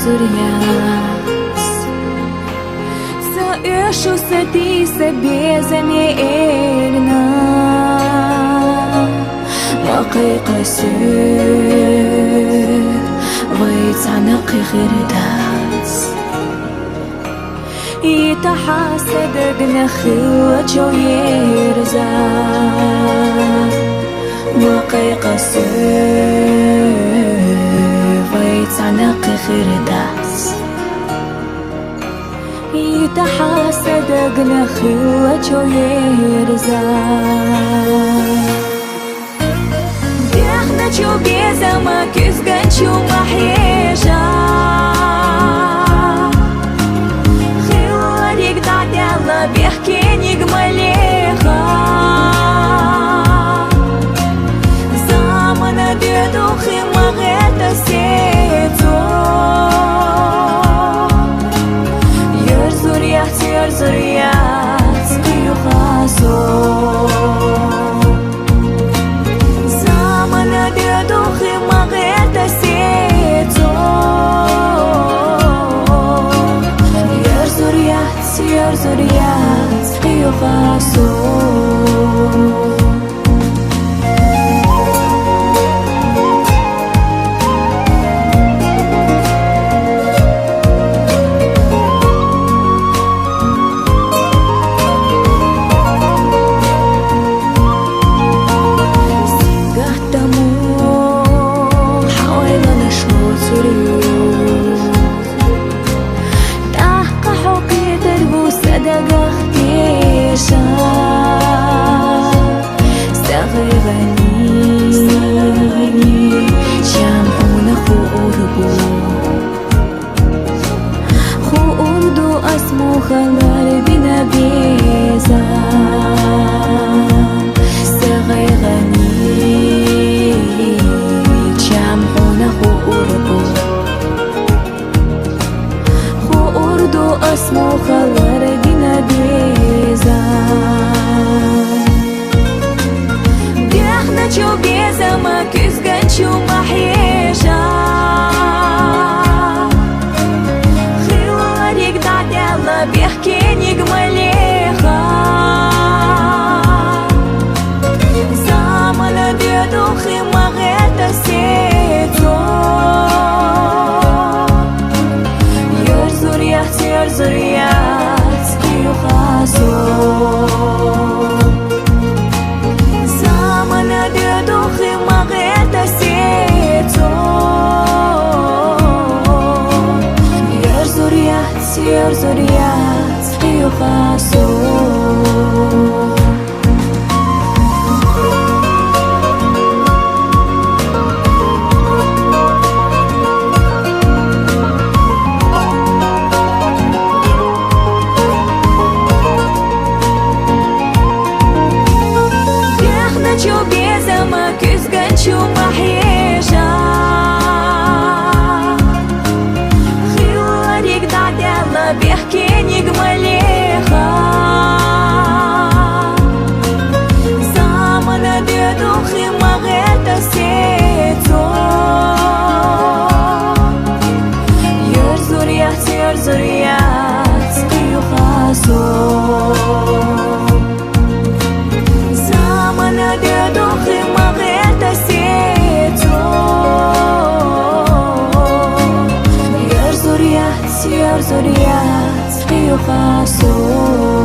zurias Să ieșu să ti se bezeme elna Ma qasir ويتعنق غرداس يتحاسد بنخي وجو يرزا وقي قصير ويتعنق غرداس يتحاسد بنخي وجو يرزا Ночью без замаки сгончу махежа Хиларик дадяла бехкеник малеха Замана бедух и магета сецо Йорзурьяц, тихасо Zuriat, qiyuqaso Singahtamu hawayla nashmut zuriyo خلال بنا بيزا استغيغني جمعونا خو أردو اسمو خلال بنا بيزا بيخنا چو بيزا ما كزغن چو محيجا بيحكيني جماليها زمن بيدوخي مغيتا سيتو يرزوريات كيوخاسو زمن بيدوخي مغيتا سيتو يرزوريات قيوخاسو Бехна чу безама кюзган чу махежа بيحكيني جماليها زمن بيدوخي مغيتا سيتو يرزوريات قيوخاسو زمن بيدوخي مغيتا سيتو يرزوريات قيوخاسو